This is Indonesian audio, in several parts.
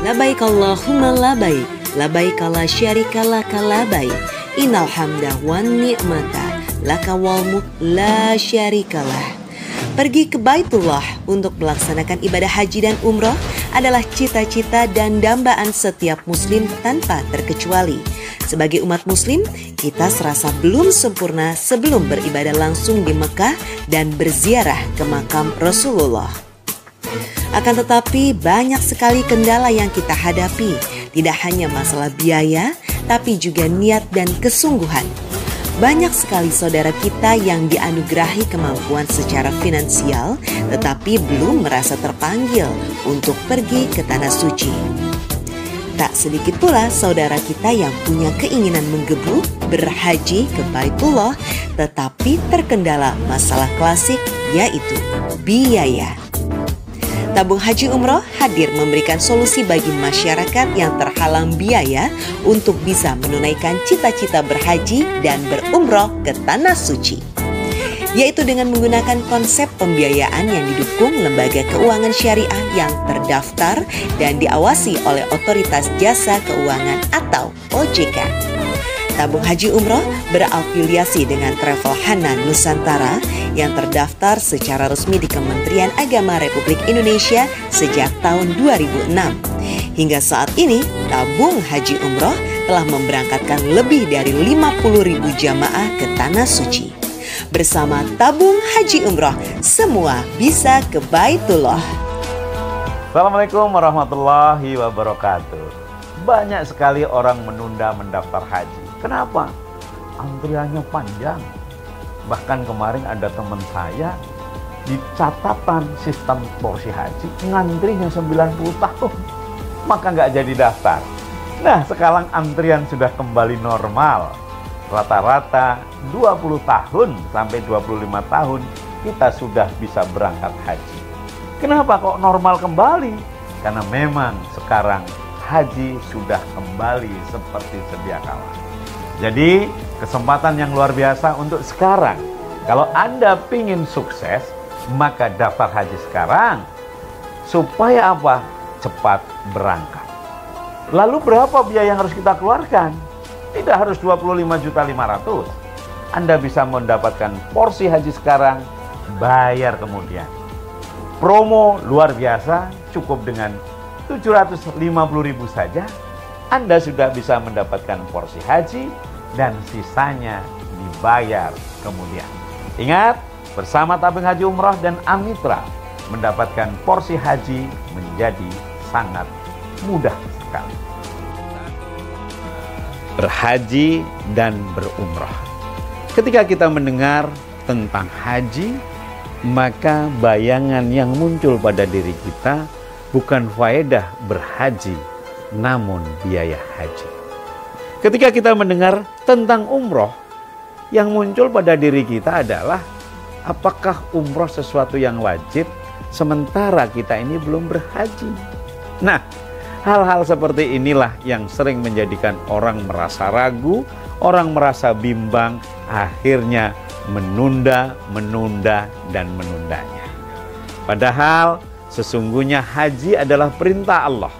Labaik Allahumma labaik, labaik la syarika laka labaik, innal hamda wan ni'mata laka wal mulk la syarikalah. Pergi ke Baitullah untuk melaksanakan ibadah haji dan umroh adalah cita-cita dan dambaan setiap muslim tanpa terkecuali. Sebagai umat muslim, kita serasa belum sempurna sebelum beribadah langsung di Mekah dan berziarah ke makam Rasulullah. Akan tetapi banyak sekali kendala yang kita hadapi, tidak hanya masalah biaya, tapi juga niat dan kesungguhan. Banyak sekali saudara kita yang dianugerahi kemampuan secara finansial, tetapi belum merasa terpanggil untuk pergi ke Tanah Suci. Tak sedikit pula saudara kita yang punya keinginan menggebu berhaji ke Baitullah, tetapi terkendala masalah klasik, yaitu biaya. Tabung Haji Umroh hadir memberikan solusi bagi masyarakat yang terhalang biaya untuk bisa menunaikan cita-cita berhaji dan berumroh ke Tanah Suci, yaitu dengan menggunakan konsep pembiayaan yang didukung lembaga keuangan syariah yang terdaftar dan diawasi oleh Otoritas Jasa Keuangan atau OJK. Tabung Haji Umroh berafiliasi dengan Travel Hanan Nusantara yang terdaftar secara resmi di Kementerian Agama Republik Indonesia sejak tahun 2006. Hingga saat ini, Tabung Haji Umroh telah memberangkatkan lebih dari 50.000 jamaah ke Tanah Suci. Bersama Tabung Haji Umroh, semua bisa ke Baitullah. Assalamualaikum warahmatullahi wabarakatuh. Banyak sekali orang menunda mendaftar haji. Kenapa? Antriannya panjang. Bahkan kemarin ada teman saya di catatan sistem porsi haji ngantrinya 90 tahun. Maka nggak jadi daftar. Nah, sekarang antrian sudah kembali normal. Rata-rata 20 tahun sampai 25 tahun kita sudah bisa berangkat haji. Kenapa kok normal kembali? Karena memang sekarang haji sudah kembali seperti sedia kala. Jadi kesempatan yang luar biasa untuk sekarang. Kalau Anda pingin sukses, maka daftar haji sekarang. Supaya apa? Cepat berangkat. Lalu berapa biaya yang harus kita keluarkan? Tidak harus 25.500.000. Anda bisa mendapatkan porsi haji sekarang, bayar kemudian. Promo luar biasa, cukup dengan 750.000 saja. Anda sudah bisa mendapatkan porsi haji dan sisanya dibayar kemudian. Ingat, bersama Tabung Haji Umroh dan Amitra, mendapatkan porsi haji menjadi sangat mudah sekali. Berhaji dan berumrah. Ketika kita mendengar tentang haji, maka bayangan yang muncul pada diri kita bukan faedah berhaji, namun biaya haji. Ketika kita mendengar tentang umroh, yang muncul pada diri kita adalah apakah umroh sesuatu yang wajib sementara kita ini belum berhaji. Nah, hal-hal seperti inilah yang sering menjadikan orang merasa ragu, orang merasa bimbang, akhirnya menunda, dan menundanya. Padahal sesungguhnya haji adalah perintah Allah.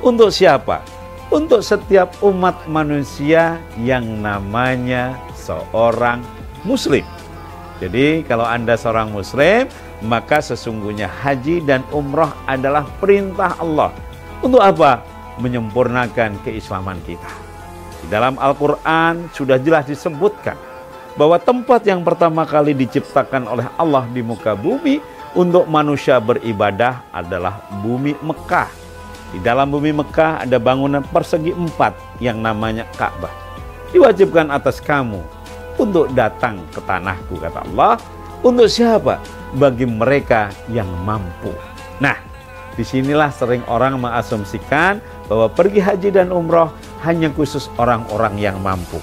Untuk siapa? Untuk setiap umat manusia yang namanya seorang muslim. Jadi kalau Anda seorang muslim, maka sesungguhnya haji dan umroh adalah perintah Allah. Untuk apa? Menyempurnakan keislaman kita. Di dalam Al-Quran sudah jelas disebutkan bahwa tempat yang pertama kali diciptakan oleh Allah di muka bumi untuk manusia beribadah adalah bumi Mekah. Di dalam bumi Mekah ada bangunan persegi 4 yang namanya Ka'bah. Diwajibkan atas kamu untuk datang ke tanahku, kata Allah. Untuk siapa? Bagi mereka yang mampu. Nah, disinilah sering orang mengasumsikan bahwa pergi haji dan umroh hanya khusus orang-orang yang mampu.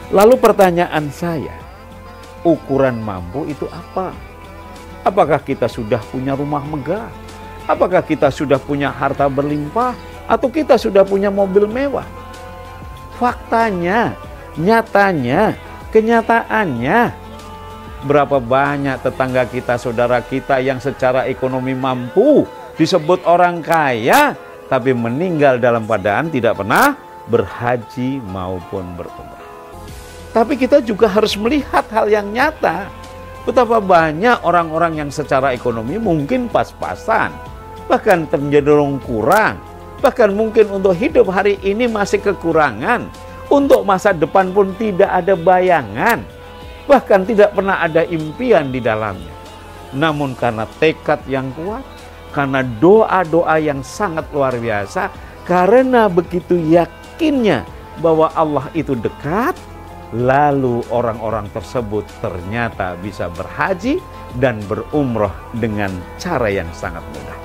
Lalu pertanyaan saya, ukuran mampu itu apa? Apakah kita sudah punya rumah megah? Apakah kita sudah punya harta berlimpah? Atau kita sudah punya mobil mewah? Faktanya, nyatanya, kenyataannya, berapa banyak tetangga kita, saudara kita yang secara ekonomi mampu, disebut orang kaya, tapi meninggal dalam keadaan tidak pernah berhaji maupun berumrah. Tapi kita juga harus melihat hal yang nyata. Betapa banyak orang-orang yang secara ekonomi mungkin pas-pasan, bahkan cenderung kurang, bahkan mungkin untuk hidup hari ini masih kekurangan, untuk masa depan pun tidak ada bayangan, bahkan tidak pernah ada impian di dalamnya. Namun karena tekad yang kuat, karena doa-doa yang sangat luar biasa, karena begitu yakinnya bahwa Allah itu dekat, lalu orang-orang tersebut ternyata bisa berhaji dan berumroh dengan cara yang sangat mudah.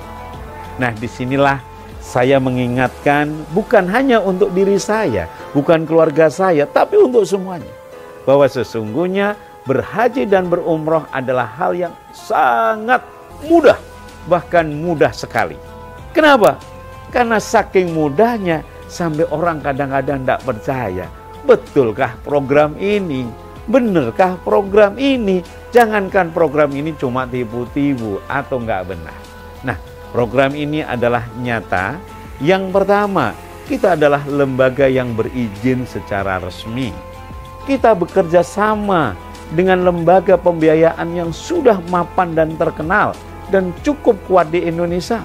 Nah, disinilah saya mengingatkan bukan hanya untuk diri saya, bukan keluarga saya, tapi untuk semuanya. Bahwa sesungguhnya berhaji dan berumroh adalah hal yang sangat mudah, bahkan mudah sekali. Kenapa? Karena saking mudahnya sampai orang kadang-kadang tidak percaya. Betulkah program ini? Benarkah program ini? Jangankan program ini cuma tipu-tipu atau nggak benar. Nah, program ini adalah nyata. Yang pertama, kita adalah lembaga yang berizin secara resmi. Kita bekerja sama dengan lembaga pembiayaan yang sudah mapan dan terkenal dan cukup kuat di Indonesia.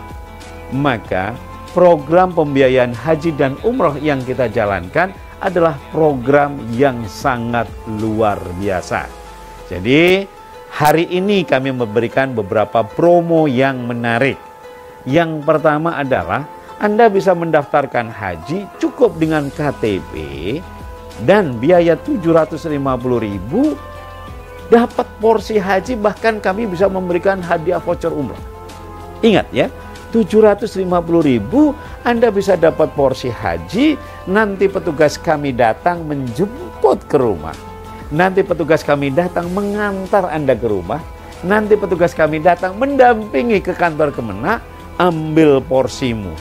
Maka program pembiayaan haji dan umroh yang kita jalankan adalah program yang sangat luar biasa. Jadi hari ini kami memberikan beberapa promo yang menarik. Yang pertama adalah Anda bisa mendaftarkan haji cukup dengan KTP dan biaya 750.000, dapat porsi haji, bahkan kami bisa memberikan hadiah voucher umroh. Ingat ya, 750.000 Anda bisa dapat porsi haji, nanti petugas kami datang menjemput ke rumah. Nanti petugas kami datang mengantar Anda ke rumah. Nanti petugas kami datang mendampingi ke kantor Kemenak, ambil porsimu.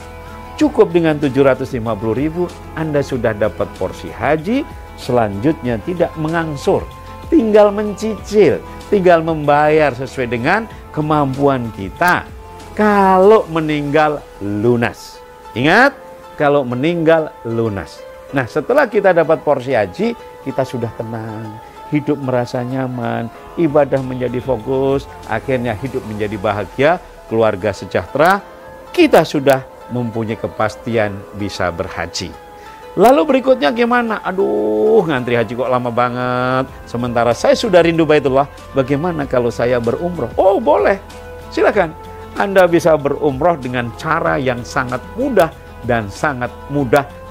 Cukup dengan 750.000 Anda sudah dapat porsi haji, selanjutnya tidak mengangsur. Tinggal mencicil, tinggal membayar sesuai dengan kemampuan kita. Kalau meninggal lunas. Ingat, kalau meninggal lunas. Nah, setelah kita dapat porsi haji, kita sudah tenang, hidup merasa nyaman, ibadah menjadi fokus, akhirnya hidup menjadi bahagia, keluarga sejahtera, kita sudah mempunyai kepastian bisa berhaji. Lalu berikutnya gimana? Aduh, ngantri haji kok lama banget. Sementara saya sudah rindu Baitullah. Bagaimana kalau saya berumroh? Oh, boleh. Silakan. Anda bisa berumroh dengan cara yang sangat mudah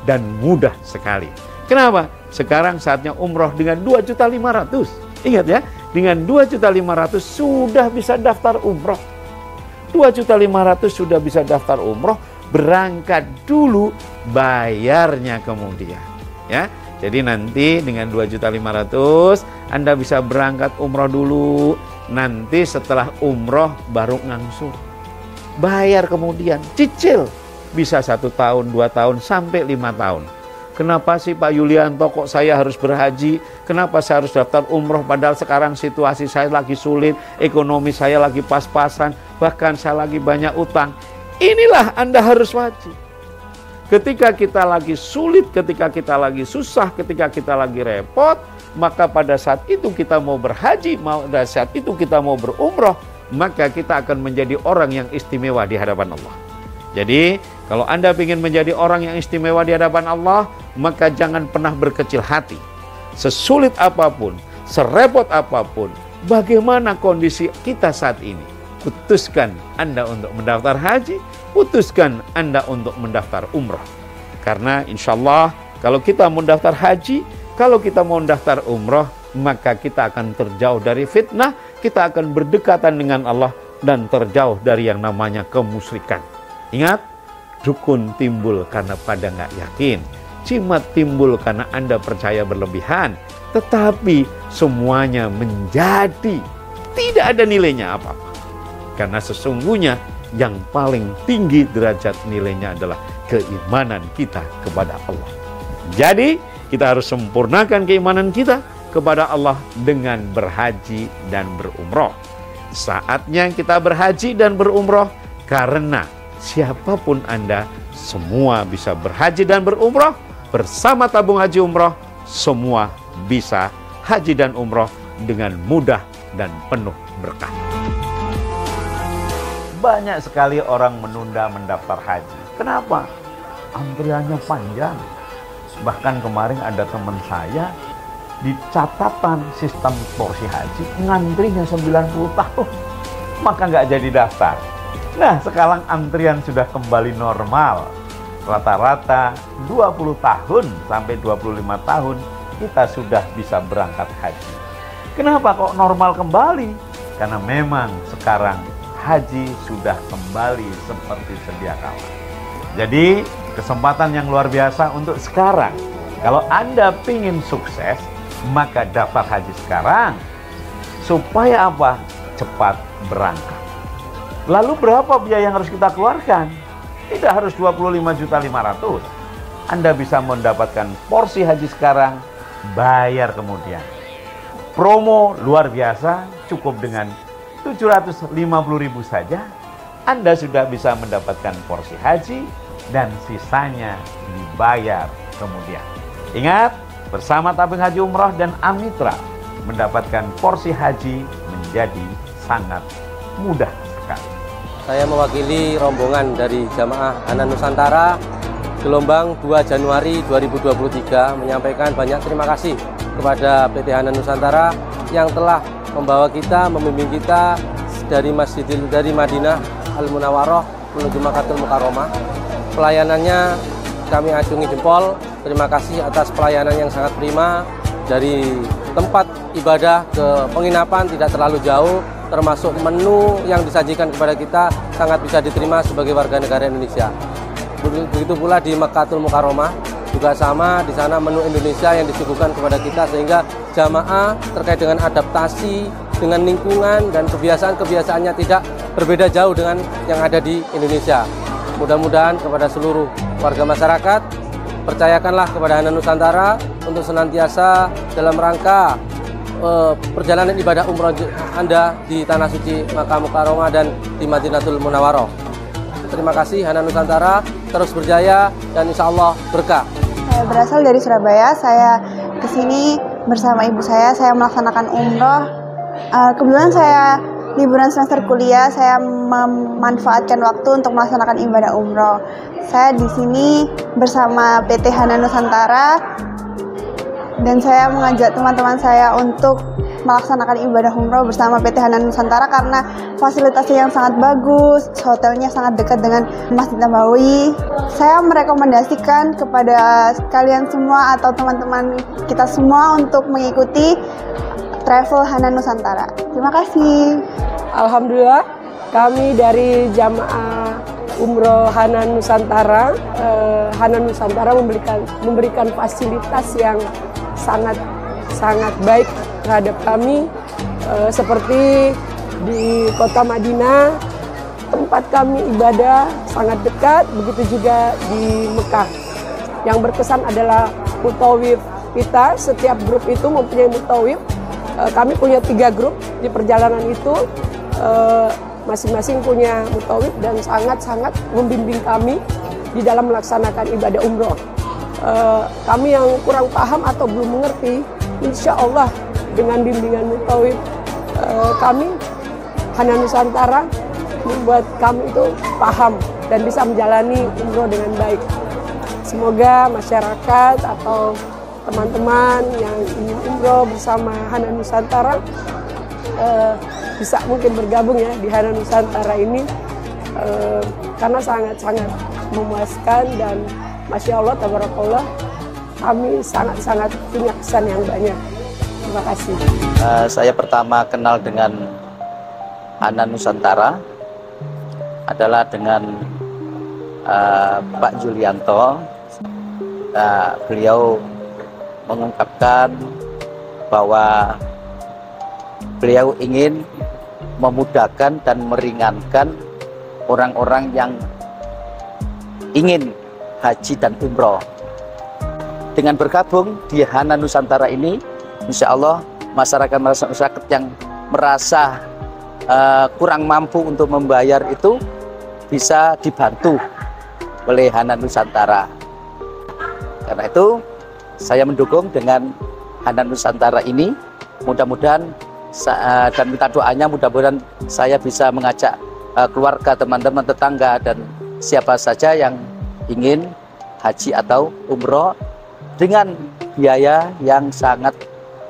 dan mudah sekali. Kenapa? Sekarang saatnya umroh dengan 2.500.000. Ingat ya, dengan 2.500.000 sudah bisa daftar umroh. 2.500.000 sudah bisa daftar umroh. Berangkat dulu, bayarnya kemudian. Ya, jadi nanti dengan 2.500.000 Anda bisa berangkat umroh dulu. Nanti setelah umroh baru ngangsur. Bayar kemudian, cicil. Bisa 1 tahun, 2 tahun, sampai 5 tahun. Kenapa sih Pak Yulianto kok saya harus berhaji? Kenapa saya harus daftar umroh padahal sekarang situasi saya lagi sulit, ekonomi saya lagi pas-pasan, bahkan saya lagi banyak utang. Inilah Anda harus wajib. Ketika kita lagi sulit, ketika kita lagi susah, ketika kita lagi repot, maka pada saat itu kita mau berhaji, pada saat itu kita mau berumroh, maka kita akan menjadi orang yang istimewa di hadapan Allah. Jadi, kalau Anda ingin menjadi orang yang istimewa di hadapan Allah, maka jangan pernah berkecil hati. Sesulit apapun, serepot apapun, bagaimana kondisi kita saat ini, putuskan Anda untuk mendaftar haji, putuskan Anda untuk mendaftar umroh. Karena insya Allah, kalau kita mau daftar haji, kalau kita mau daftar umroh, maka kita akan terjauh dari fitnah, kita akan berdekatan dengan Allah, dan terjauh dari yang namanya kemusyrikan. Ingat, dukun timbul karena pada nggak yakin, cimat timbul karena Anda percaya berlebihan, tetapi semuanya menjadi tidak ada nilainya apa-apa. Karena sesungguhnya yang paling tinggi derajat nilainya adalah keimanan kita kepada Allah. Jadi kita harus sempurnakan keimanan kita kepada Allah dengan berhaji dan berumroh. Saatnya kita berhaji dan berumroh karena siapapun Anda, semua bisa berhaji dan berumroh. Bersama tabung haji umroh, semua bisa haji dan umroh dengan mudah dan penuh berkah. Banyak sekali orang menunda mendaftar haji. Kenapa? Antriannya panjang. Bahkan kemarin ada teman saya, di catatan sistem porsi haji, ngantrinya 90 tahun. Maka nggak jadi daftar. Nah, sekarang antrian sudah kembali normal. Rata-rata 20 tahun sampai 25 tahun kita sudah bisa berangkat haji. Kenapa kok normal kembali? Karena memang sekarang haji sudah kembali seperti sedia kala. Jadi kesempatan yang luar biasa untuk sekarang. Kalau Anda ingin sukses, maka daftar haji sekarang. Supaya apa? Cepat berangkat. Lalu berapa biaya yang harus kita keluarkan? Tidak harus 25.500.000. Anda bisa mendapatkan porsi haji sekarang, bayar kemudian. Promo luar biasa, cukup dengan 750.000 saja. Anda sudah bisa mendapatkan porsi haji dan sisanya dibayar kemudian. Ingat, bersama tabung haji umroh dan Amitra, mendapatkan porsi haji menjadi sangat mudah sekali. Saya mewakili rombongan dari Jamaah Hanan Nusantara gelombang 2 Januari 2023 menyampaikan banyak terima kasih kepada PT Hanan Nusantara yang telah membawa kita, membimbing kita dari Madinah Al Munawwaroh menuju Makkatul Mukarramah. Pelayanannya kami acungi jempol. Terima kasih atas pelayanan yang sangat prima, dari tempat ibadah ke penginapan tidak terlalu jauh, termasuk menu yang disajikan kepada kita sangat bisa diterima sebagai warga negara Indonesia. Begitu pula di Makkatul Mukarramah juga sama, di sana menu Indonesia yang disuguhkan kepada kita sehingga jamaah terkait dengan adaptasi dengan lingkungan dan kebiasaan-kebiasaannya tidak berbeda jauh dengan yang ada di Indonesia. Mudah-mudahan kepada seluruh warga masyarakat, percayakanlah kepada Hanan Nusantara untuk senantiasa dalam rangka perjalanan ibadah umroh Anda di Tanah Suci Makkah Mukarramah dan di Madinatul Munawwaroh. Terima kasih Hanan Nusantara, terus berjaya dan insya Allah berkah. Saya berasal dari Surabaya, saya kesini bersama ibu saya melaksanakan umroh. Kebetulan saya liburan semester kuliah, saya memanfaatkan waktu untuk melaksanakan ibadah umroh. Saya di sini bersama PT Hanan Nusantara dan saya mengajak teman-teman saya untuk melaksanakan ibadah umroh bersama PT Hanan Nusantara karena fasilitasnya yang sangat bagus, hotelnya sangat dekat dengan Masjid Nabawi. Saya merekomendasikan kepada kalian semua atau teman-teman kita semua untuk mengikuti travel Hanan Nusantara. Terima kasih. Alhamdulillah, kami dari Jamaah Umroh Hanan Nusantara, Hanan Nusantara memberikan fasilitas yang sangat baik terhadap kami, seperti di kota Madinah, tempat kami ibadah sangat dekat, begitu juga di Mekah. Yang berkesan adalah mutawif kita, setiap grup itu mempunyai mutawif. Kami punya 3 grup di perjalanan itu, masing-masing punya mutawif dan sangat membimbing kami di dalam melaksanakan ibadah umroh. Kami yang kurang paham atau belum mengerti, insya Allah dengan bimbingan mutawif kami, Hanan Nusantara, membuat kami itu paham dan bisa menjalani umroh dengan baik. Semoga masyarakat atau teman-teman yang ingin umroh bersama Hanan Nusantara bisa mungkin bergabung ya di Hanan Nusantara ini, karena sangat memuaskan dan Masya Allah, tabarakallah, kami sangat punya kesan yang banyak. Terima kasih. Saya pertama kenal dengan Hanan Nusantara adalah dengan Pak Julianto. Beliau mengungkapkan bahwa beliau ingin memudahkan dan meringankan orang-orang yang ingin haji dan umroh. Dengan bergabung di Hanan Nusantara ini, insya Allah masyarakat yang merasa kurang mampu untuk membayar itu bisa dibantu oleh Hanan Nusantara. Karena itu saya mendukung dengan Hanan Nusantara ini. Mudah-mudahan dan minta doanya, mudah-mudahan saya bisa mengajak keluarga, teman-teman, tetangga, dan siapa saja yang ingin haji atau umroh dengan biaya yang sangat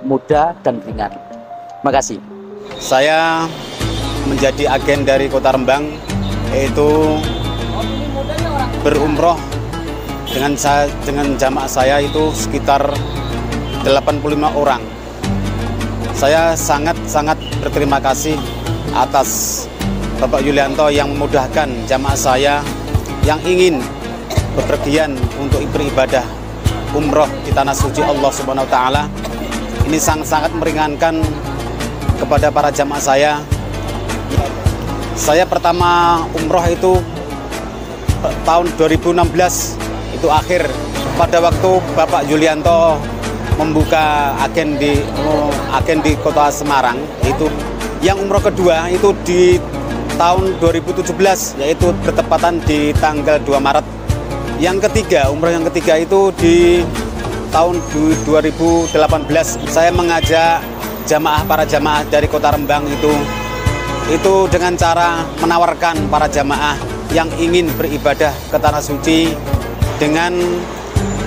mudah dan ringan. Terima kasih. Saya menjadi agen dari Kota Rembang, yaitu berumroh dengan jamaah saya itu sekitar 85 orang. Saya sangat berterima kasih atas Bapak Yulianto yang memudahkan jamaah saya yang ingin bepergian untuk beribadah umroh di tanah suci Allah Subhanahu wa taala. Ini sangat meringankan kepada para jamaah saya. Saya pertama umroh itu tahun 2016 itu akhir, pada waktu Bapak Yulianto membuka agen di Kota Semarang. Itu yang umroh kedua itu di tahun 2017, yaitu bertepatan di tanggal 2 Maret. Yang ketiga, umroh yang ketiga itu di tahun 2018. Saya mengajak para jamaah dari Kota Rembang itu dengan cara menawarkan para jamaah yang ingin beribadah ke tanah suci dengan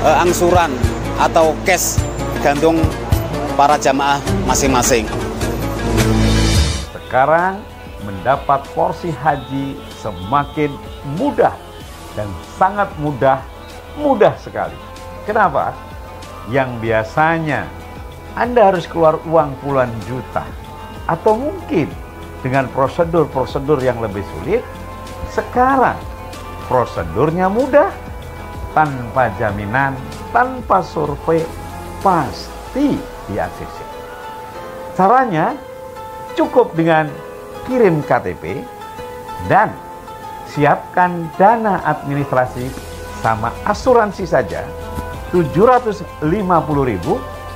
angsuran atau cash gantung para jamaah masing-masing. Sekarang mendapat porsi haji semakin mudah dan sangat mudah sekali. Kenapa? Yang biasanya Anda harus keluar uang puluhan juta atau mungkin dengan prosedur yang lebih sulit, sekarang prosedurnya mudah, tanpa jaminan, tanpa survei, pasti di-ACC. Caranya cukup dengan kirim KTP dan siapkan dana administrasi sama asuransi saja, 750.000,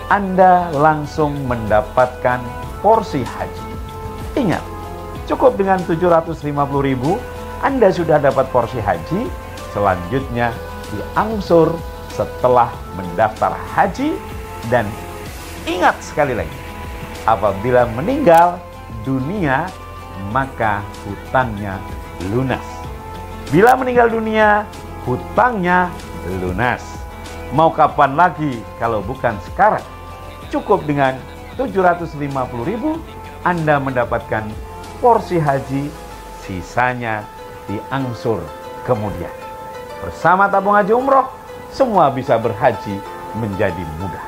Anda langsung mendapatkan porsi haji. Ingat, cukup dengan 750.000, Anda sudah dapat porsi haji. Selanjutnya diangsur setelah mendaftar haji. Dan ingat sekali lagi, apabila meninggal dunia, maka hutangnya lunas. Bila meninggal dunia, hutangnya lunas. Mau kapan lagi kalau bukan sekarang? Cukup dengan 750.000, Anda mendapatkan porsi haji, sisanya diangsur kemudian. Bersama tabung haji umroh, semua bisa berhaji menjadi mudah.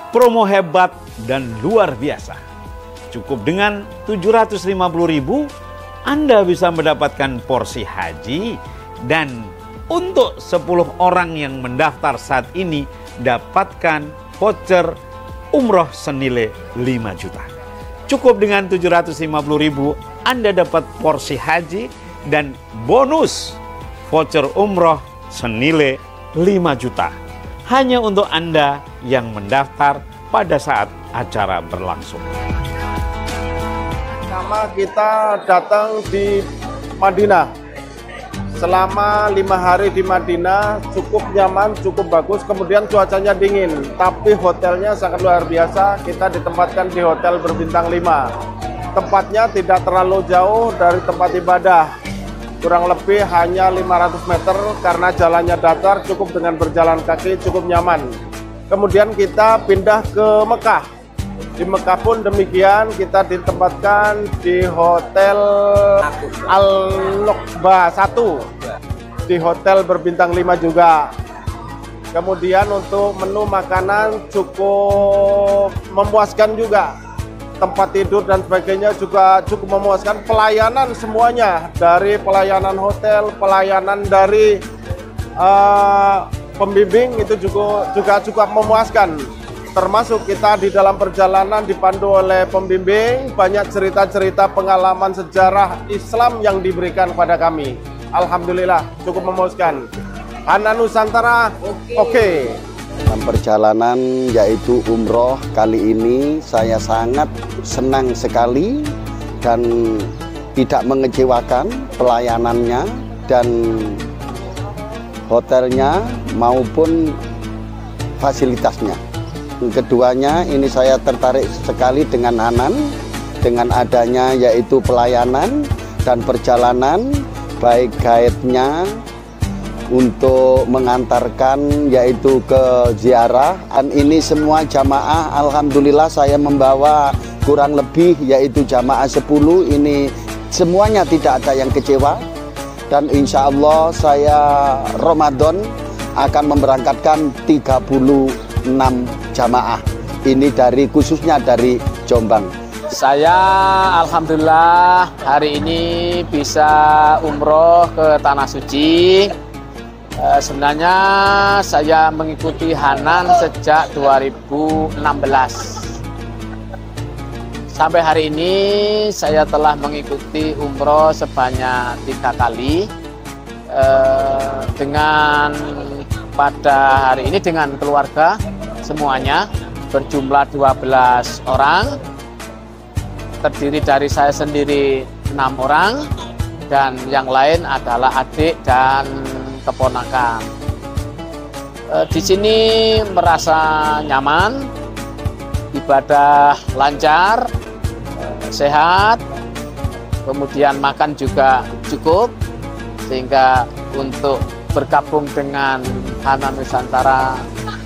Promo hebat dan luar biasa. Cukup dengan 750.000, Anda bisa mendapatkan porsi haji, dan untuk 10 orang yang mendaftar saat ini dapatkan voucher umroh senilai 5 juta. Cukup dengan 750.000, Anda dapat porsi haji dan bonus voucher umroh senilai 5 juta. Hanya untuk Anda yang mendaftar pada saat acara berlangsung. Pertama kita datang di Madinah. Selama 5 hari di Madinah cukup nyaman, cukup bagus. Kemudian cuacanya dingin, tapi hotelnya sangat luar biasa. Kita ditempatkan di hotel berbintang 5. Tempatnya tidak terlalu jauh dari tempat ibadah. Kurang lebih hanya 500 meter karena jalannya datar, cukup dengan berjalan kaki, cukup nyaman. Kemudian kita pindah ke Mekah. Di Mekah pun demikian, kita ditempatkan di Hotel Al-Nuqba 1. Di hotel berbintang 5 juga. Kemudian untuk menu makanan cukup memuaskan juga. Tempat tidur dan sebagainya juga cukup memuaskan. Pelayanan semuanya, dari pelayanan hotel, pelayanan dari pembimbing itu juga cukup memuaskan. Termasuk kita di dalam perjalanan dipandu oleh pembimbing, banyak cerita-cerita pengalaman sejarah Islam yang diberikan kepada kami. Alhamdulillah cukup memuaskan. Hanan Nusantara, oke. Dalam perjalanan yaitu umroh kali ini saya sangat senang sekali dan tidak mengecewakan pelayanannya. dan hotelnya maupun fasilitasnya. Keduanya ini saya tertarik sekali dengan Hanan, dengan adanya yaitu pelayanan dan perjalanan, baik guide-nya untuk mengantarkan yaitu ke ziarah. Dan ini semua jamaah, alhamdulillah saya membawa kurang lebih yaitu jamaah 10, ini semuanya tidak ada yang kecewa. Dan insya Allah saya Ramadan akan memberangkatkan 36 jamaah. Ini khususnya dari Jombang. Saya alhamdulillah hari ini bisa umroh ke Tanah Suci. Sebenarnya saya mengikuti Hanan sejak 2016. Sampai hari ini saya telah mengikuti umroh sebanyak 3 kali. Dengan pada hari ini dengan keluarga semuanya berjumlah 12 orang, terdiri dari saya sendiri 6 orang dan yang lain adalah adik dan keponakan. Di sini merasa nyaman, ibadah lancar, sehat, kemudian makan juga cukup, sehingga untuk bergabung dengan Hanan Nusantara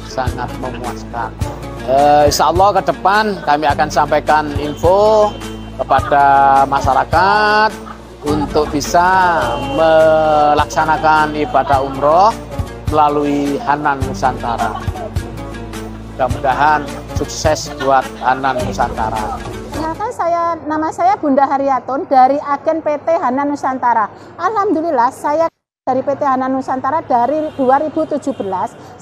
sangat memuaskan. Insya Allah ke depan kami akan sampaikan info kepada masyarakat untuk bisa melaksanakan ibadah umroh melalui Hanan Nusantara. Mudah-mudahan sukses buat Hanan Nusantara. Nama saya Bunda Haryatun dari agen PT Hanan Nusantara. Alhamdulillah saya dari PT Hanan Nusantara dari 2017.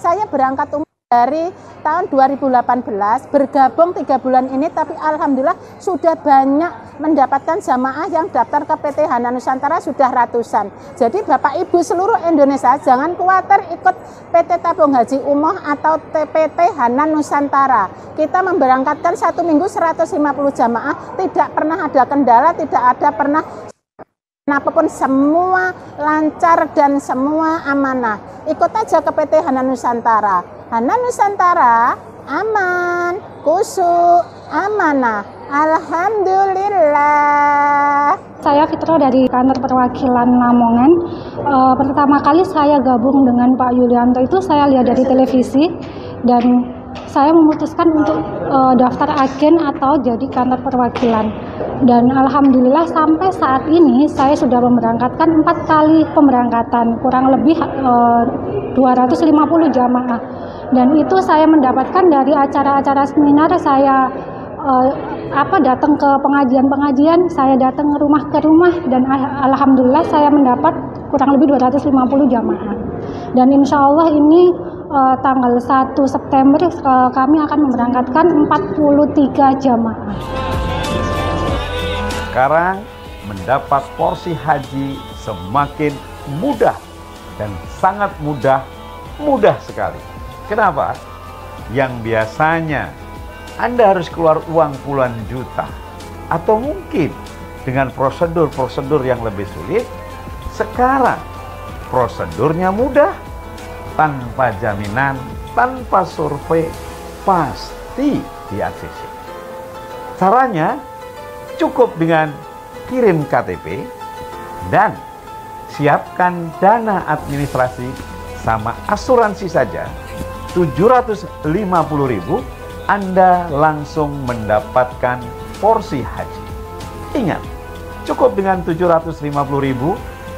Saya berangkat umroh dari tahun 2018, bergabung 3 bulan ini, tapi alhamdulillah sudah banyak mendapatkan jamaah yang daftar ke PT Hanan Nusantara sudah ratusan. Jadi Bapak Ibu seluruh Indonesia jangan khawatir ikut PT Tabung Haji Umroh atau PT Hanan Nusantara. Kita memberangkatkan 1 minggu 150 jamaah, tidak pernah ada kendala, tidak ada pernah apapun, semua lancar dan semua amanah. Ikut aja ke PT Hanan Nusantara. Hanan Nusantara aman, kusuk, amanah. Alhamdulillah. Saya Fitra dari kantor perwakilan Lamongan. Pertama kali saya gabung dengan Pak Yulianto itu saya lihat dari televisi dan saya memutuskan untuk daftar agen atau jadi kantor perwakilan. Dan alhamdulillah sampai saat ini saya sudah memberangkatkan 4 kali pemberangkatan, kurang lebih 250 jamaah. Dan itu saya mendapatkan dari acara-acara seminar, saya datang ke pengajian-pengajian, saya datang rumah ke rumah, dan alhamdulillah saya mendapat kurang lebih 250 jamaah. Dan insya Allah ini tanggal 1 September kami akan memberangkatkan 43 jamaah. Sekarang mendapat porsi haji semakin mudah dan sangat mudah sekali. Kenapa? Yang biasanya Anda harus keluar uang puluhan juta atau mungkin dengan prosedur-prosedur yang lebih sulit, sekarang prosedurnya mudah, tanpa jaminan, tanpa survei, pasti di-ACC. Caranya cukup dengan kirim KTP dan siapkan dana administrasi sama asuransi saja. 750.000 Anda langsung mendapatkan porsi haji. Ingat, cukup dengan 750.000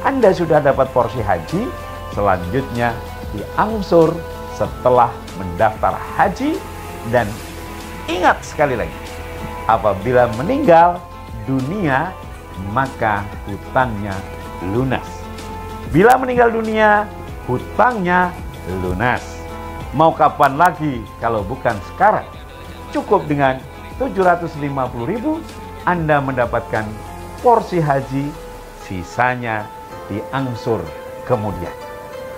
Anda sudah dapat porsi haji. Selanjutnya diangsur setelah mendaftar haji. Dan ingat sekali lagi, apabila meninggal dunia maka hutangnya lunas. Bila meninggal dunia hutangnya lunas. Mau kapan lagi kalau bukan sekarang? Cukup dengan 750.000 Anda mendapatkan porsi haji, sisanya diangsur kemudian.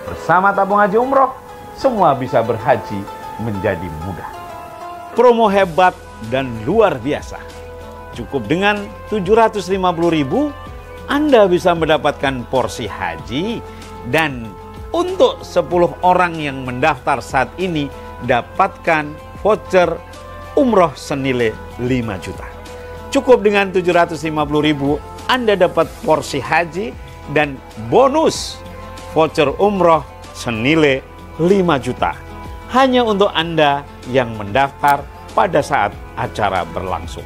Bersama tabung haji umroh, semua bisa berhaji menjadi mudah. Promo hebat dan luar biasa. Cukup dengan 750.000 Anda bisa mendapatkan porsi haji, dan untuk 10 orang yang mendaftar saat ini dapatkan voucher umroh senilai 5 juta. Cukup dengan 750.000 Anda dapat porsi haji dan bonus voucher umroh senilai 5 juta. Hanya untuk Anda yang mendaftar pada saat acara berlangsung.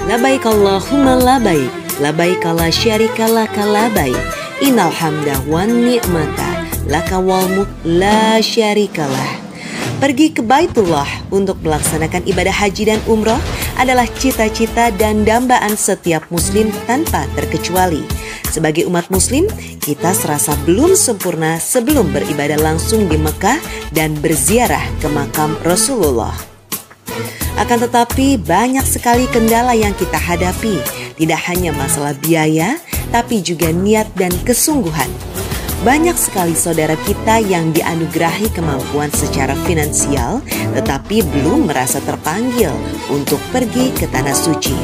Labaik Allahumma labaik, labaik la syarika laka labaik, innal hamda wan ni'mata laka wal mulk la syarikalah. Pergi ke Baitullah untuk melaksanakan ibadah haji dan umroh adalah cita-cita dan dambaan setiap muslim tanpa terkecuali. Sebagai umat muslim, kita serasa belum sempurna sebelum beribadah langsung di Mekah dan berziarah ke makam Rasulullah. Akan tetapi banyak sekali kendala yang kita hadapi, tidak hanya masalah biaya, tapi juga niat dan kesungguhan. Banyak sekali saudara kita yang dianugerahi kemampuan secara finansial, tetapi belum merasa terpanggil untuk pergi ke Tanah Suci.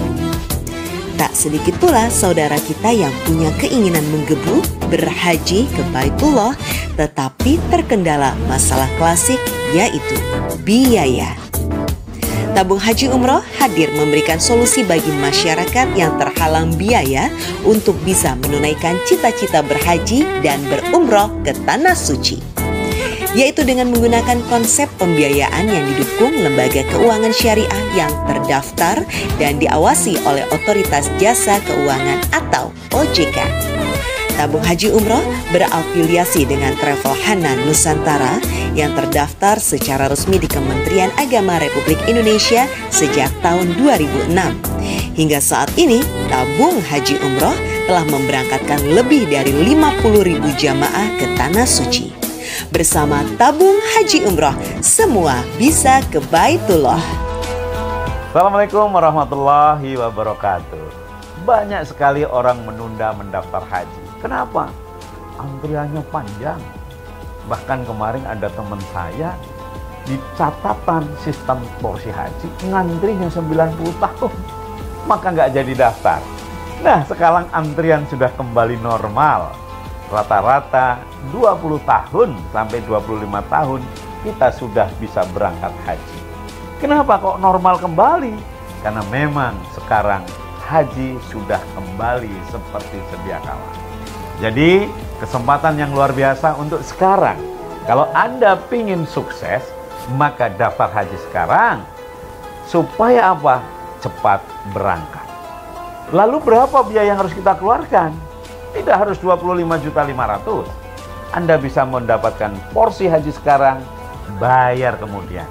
Tak sedikit pula saudara kita yang punya keinginan menggebu berhaji ke Baitullah, tetapi terkendala masalah klasik yaitu biaya. Tabung Haji Umroh hadir memberikan solusi bagi masyarakat yang terhalang biaya untuk bisa menunaikan cita-cita berhaji dan berumroh ke Tanah Suci, yaitu dengan menggunakan konsep pembiayaan yang didukung lembaga keuangan syariah yang terdaftar dan diawasi oleh Otoritas Jasa Keuangan atau OJK. Tabung Haji Umroh berafiliasi dengan Travel Hanan Nusantara yang terdaftar secara resmi di Kementerian Agama Republik Indonesia sejak tahun 2006. Hingga saat ini, Tabung Haji Umroh telah memberangkatkan lebih dari 50.000 jamaah ke Tanah Suci. Bersama Tabung Haji Umroh, semua bisa ke Baitullah. Assalamualaikum warahmatullahi wabarakatuh. Banyak sekali orang menunda mendaftar haji. Kenapa? Antriannya panjang. Bahkan kemarin ada teman saya di catatan sistem porsi haji ngantrinya 90 tahun, maka nggak jadi daftar. Nah, sekarang antrian sudah kembali normal. Rata-rata 20 tahun sampai 25 tahun kita sudah bisa berangkat haji. Kenapa kok normal kembali? Karena memang sekarang haji sudah kembali seperti sedia kala. Jadi kesempatan yang luar biasa untuk sekarang. Kalau Anda pingin sukses, maka daftar haji sekarang. Supaya apa? Cepat berangkat. Lalu berapa biaya yang harus kita keluarkan? Tidak harus 25.500.000. Anda bisa mendapatkan porsi haji sekarang, bayar kemudian.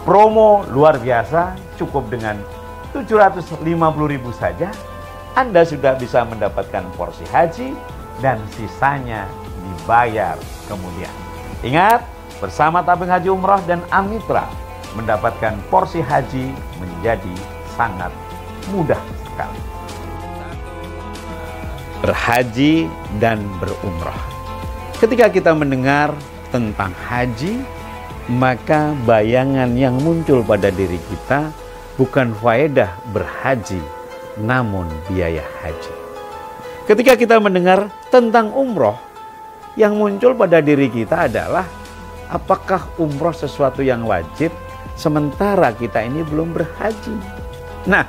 Promo luar biasa, cukup dengan 750.000 saja. Anda sudah bisa mendapatkan porsi haji dan sisanya dibayar kemudian. Ingat, bersama Tabung Haji Umroh dan Amitra, mendapatkan porsi haji menjadi sangat mudah sekali. Berhaji dan berumrah. Ketika kita mendengar tentang haji, maka bayangan yang muncul pada diri kita bukan faedah berhaji, namun biaya haji. Ketika kita mendengar tentang umroh, yang muncul pada diri kita adalah apakah umroh sesuatu yang wajib sementara kita ini belum berhaji. Nah,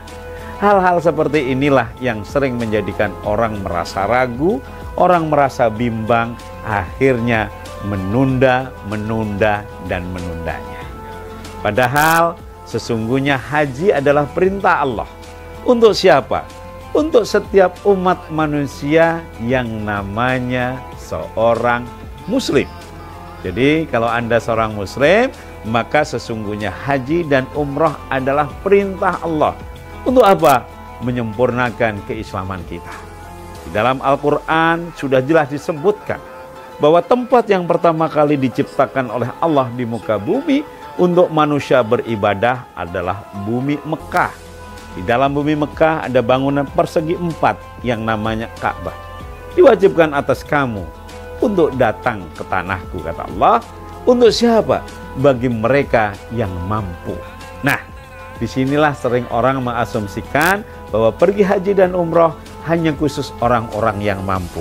hal-hal seperti inilah yang sering menjadikan orang merasa ragu, orang merasa bimbang, akhirnya menunda, dan menundanya. Padahal sesungguhnya haji adalah perintah Allah. Untuk siapa? Untuk setiap umat manusia yang namanya seorang muslim. Jadi kalau Anda seorang muslim, maka sesungguhnya haji dan umrah adalah perintah Allah. Untuk apa? Menyempurnakan keislaman kita. Di dalam Al-Quran sudah jelas disebutkan bahwa tempat yang pertama kali diciptakan oleh Allah di muka bumi untuk manusia beribadah adalah bumi Mekah. Di dalam bumi Mekah ada bangunan persegi 4 yang namanya Ka'bah. Diwajibkan atas kamu untuk datang ke tanahku, kata Allah. Untuk siapa? Bagi mereka yang mampu. Nah, disinilah sering orang mengasumsikan bahwa pergi haji dan umroh hanya khusus orang-orang yang mampu.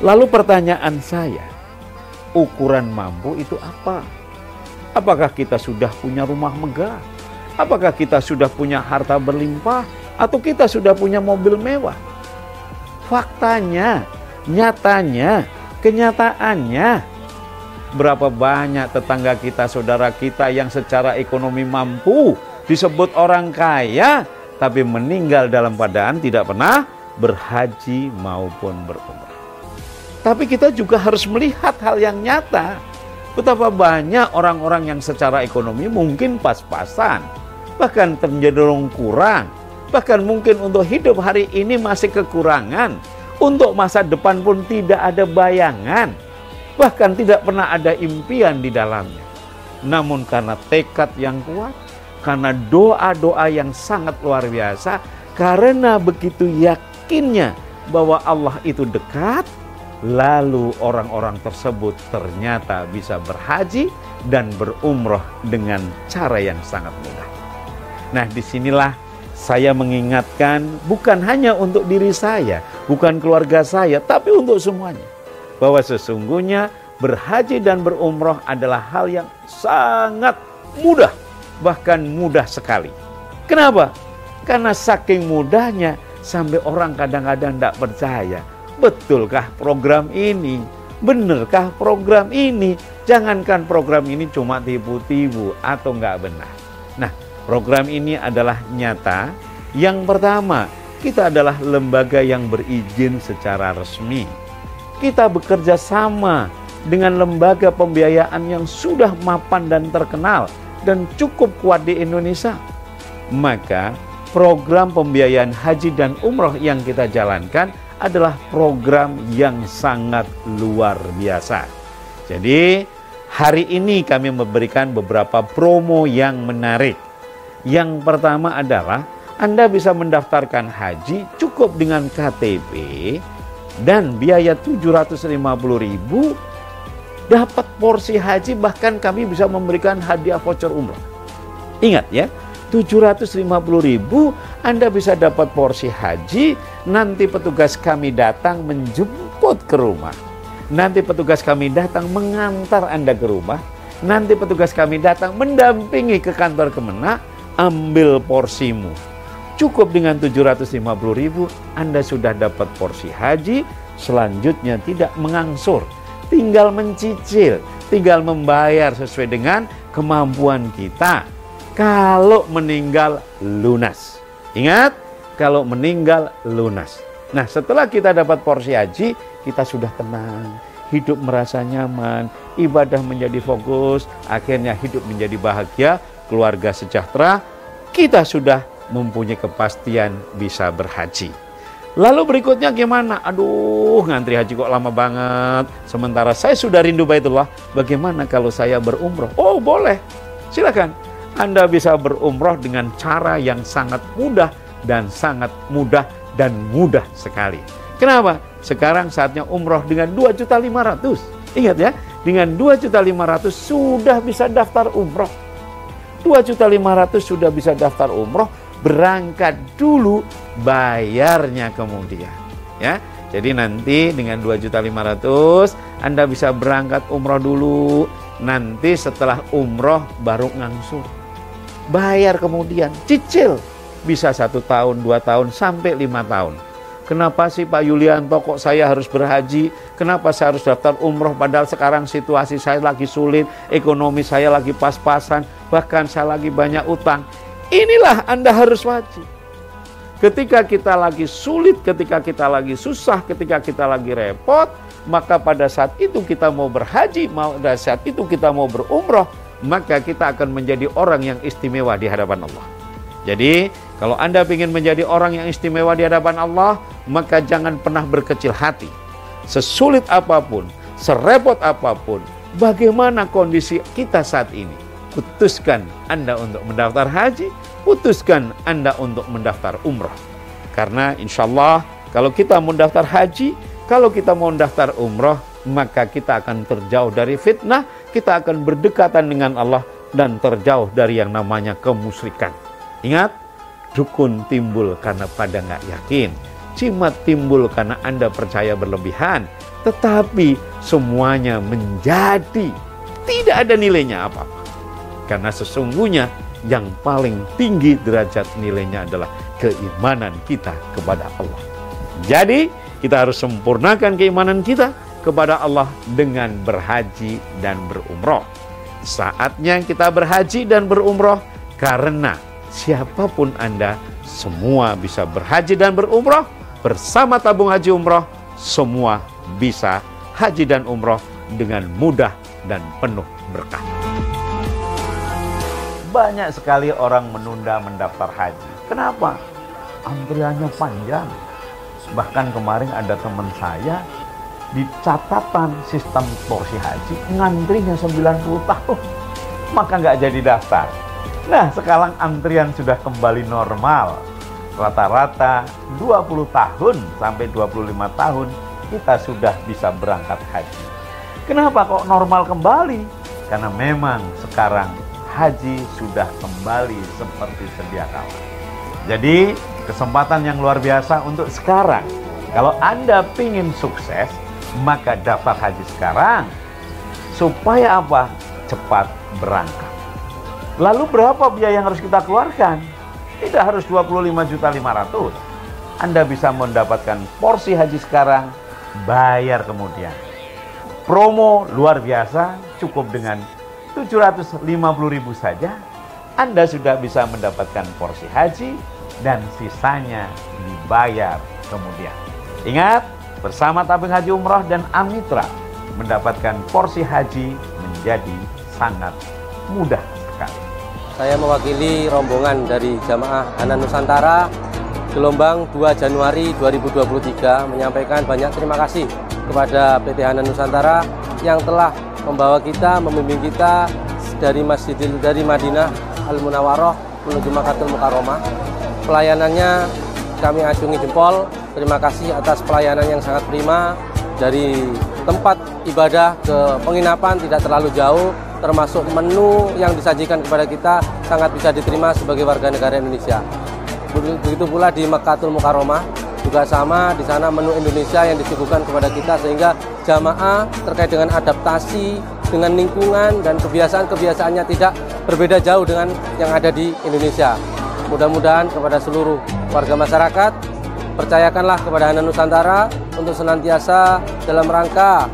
Lalu pertanyaan saya, ukuran mampu itu apa? Apakah kita sudah punya rumah megah? Apakah kita sudah punya harta berlimpah? Atau kita sudah punya mobil mewah? Faktanya, nyatanya, kenyataannya, berapa banyak tetangga kita, saudara kita yang secara ekonomi mampu, disebut orang kaya, tapi meninggal dalam keadaan tidak pernah berhaji maupun berumrah. Tapi kita juga harus melihat hal yang nyata. Betapa banyak orang-orang yang secara ekonomi mungkin pas-pasan, bahkan cenderung kurang, bahkan mungkin untuk hidup hari ini masih kekurangan, untuk masa depan pun tidak ada bayangan, bahkan tidak pernah ada impian di dalamnya. Namun karena tekad yang kuat, karena doa-doa yang sangat luar biasa, karena begitu yakinnya bahwa Allah itu dekat, lalu orang-orang tersebut ternyata bisa berhaji dan berumroh dengan cara yang sangat mudah. Nah, disinilah saya mengingatkan bukan hanya untuk diri saya, bukan keluarga saya, tapi untuk semuanya. Bahwa sesungguhnya berhaji dan berumroh adalah hal yang sangat mudah, bahkan mudah sekali. Kenapa? Karena saking mudahnya sampai orang kadang-kadang tidak percaya. Betulkah program ini? Benarkah program ini? Jangankan program ini cuma tipu-tipu atau nggak benar. Nah, program ini adalah nyata. Yang pertama, kita adalah lembaga yang berizin secara resmi. Kita bekerja sama dengan lembaga pembiayaan yang sudah mapan dan terkenal dan cukup kuat di Indonesia. Maka program pembiayaan haji dan umroh yang kita jalankan adalah program yang sangat luar biasa. Jadi hari ini kami memberikan beberapa promo yang menarik. Yang pertama adalah Anda bisa mendaftarkan haji cukup dengan KTP dan biaya 750.000, dapat porsi haji, bahkan kami bisa memberikan hadiah voucher umroh. Ingat ya, 750.000 Anda bisa dapat porsi haji, nanti petugas kami datang menjemput ke rumah. Nanti petugas kami datang mengantar Anda ke rumah. Nanti petugas kami datang mendampingi ke kantor Kemenak, ambil porsimu. Cukup dengan 750.000 Anda sudah dapat porsi haji, selanjutnya tidak mengangsur. Tinggal mencicil, tinggal membayar sesuai dengan kemampuan kita. Kalau meninggal lunas. Ingat, kalau meninggal lunas. Nah, setelah kita dapat porsi haji, kita sudah tenang, hidup merasa nyaman, ibadah menjadi fokus, akhirnya hidup menjadi bahagia, keluarga sejahtera, kita sudah mempunyai kepastian bisa berhaji. Lalu berikutnya gimana? Aduh, ngantri haji kok lama banget. Sementara saya sudah rindu Baitullah. Bagaimana kalau saya berumroh? Oh, boleh. Silakan. Anda bisa berumroh dengan cara yang sangat mudah dan sangat mudah dan mudah sekali. Kenapa? Sekarang saatnya umroh dengan 2.500.000. Ingat ya, dengan 2.500.000 sudah bisa daftar umroh. 2.500.000 sudah bisa daftar umroh. Berangkat dulu, bayarnya kemudian. Ya, jadi nanti dengan 2.500.000 Anda bisa berangkat umroh dulu. Nanti setelah umroh baru ngangsur. Bayar kemudian, cicil. Bisa 1 tahun, 2 tahun, sampai 5 tahun. Kenapa sih Pak Yulianto kok saya harus berhaji? Kenapa saya harus daftar umroh padahal sekarang situasi saya lagi sulit, ekonomi saya lagi pas-pasan, bahkan saya lagi banyak utang. Inilah Anda harus wajib. Ketika kita lagi sulit, ketika kita lagi susah, ketika kita lagi repot, maka pada saat itu kita mau berhaji, pada saat itu kita mau berumroh, maka kita akan menjadi orang yang istimewa di hadapan Allah. Jadi, kalau Anda ingin menjadi orang yang istimewa di hadapan Allah, maka jangan pernah berkecil hati. Sesulit apapun, serepot apapun, bagaimana kondisi kita saat ini, putuskan Anda untuk mendaftar haji, putuskan Anda untuk mendaftar umroh. Karena insya Allah, kalau kita mau daftar haji, kalau kita mau daftar umroh, maka kita akan terjauh dari fitnah, kita akan berdekatan dengan Allah, dan terjauh dari yang namanya kemusyrikan. Ingat, dukun timbul karena pada nggak yakin, cimat timbul karena Anda percaya berlebihan, tetapi semuanya menjadi tidak ada nilainya apa-apa. Karena sesungguhnya yang paling tinggi derajat nilainya adalah keimanan kita kepada Allah. Jadi, kita harus sempurnakan keimanan kita kepada Allah dengan berhaji dan berumroh. Saatnya kita berhaji dan berumroh karena siapapun Anda, semua bisa berhaji dan berumroh. Bersama tabung haji umroh, semua bisa haji dan umroh dengan mudah dan penuh berkah. Banyak sekali orang menunda mendaftar haji. Kenapa? Antriannya panjang. Bahkan kemarin ada teman saya di catatan sistem porsi haji ngantrinya 90 tahun, maka nggak jadi daftar. Nah, sekarang antrian sudah kembali normal. Rata-rata 20 tahun sampai 25 tahun kita sudah bisa berangkat haji. Kenapa kok normal kembali? Karena memang sekarang haji sudah kembali seperti sedia kala. Jadi kesempatan yang luar biasa untuk sekarang. Kalau Anda ingin sukses, maka daftar haji sekarang. Supaya apa? Cepat berangkat. Lalu berapa biaya yang harus kita keluarkan? Tidak harus 25.500.000. Anda bisa mendapatkan porsi haji sekarang, bayar kemudian. Promo luar biasa, cukup dengan 750.000 saja. Anda sudah bisa mendapatkan porsi haji dan sisanya dibayar kemudian. Ingat, bersama tabung haji umroh dan Amitra, mendapatkan porsi haji menjadi sangat mudah sekali. Saya mewakili rombongan dari Jamaah Hanan Nusantara gelombang 2 Januari 2023 menyampaikan banyak terima kasih kepada PT Hanan Nusantara yang telah membawa kita, membimbing kita dari Madinah Al-Munawwaroh menuju Makkatul Mukarramah. Pelayanannya kami acungi jempol. Terima kasih atas pelayanan yang sangat prima, dari tempat ibadah ke penginapan tidak terlalu jauh, termasuk menu yang disajikan kepada kita sangat bisa diterima sebagai warga negara Indonesia. Begitu pula di Makkatul Mukarramah juga sama, di sana menu Indonesia yang disuguhkan kepada kita sehingga jamaah terkait dengan adaptasi dengan lingkungan dan kebiasaan-kebiasaannya tidak berbeda jauh dengan yang ada di Indonesia. Mudah-mudahan kepada seluruh warga masyarakat, percayakanlah kepada Hanan Nusantara untuk senantiasa dalam rangka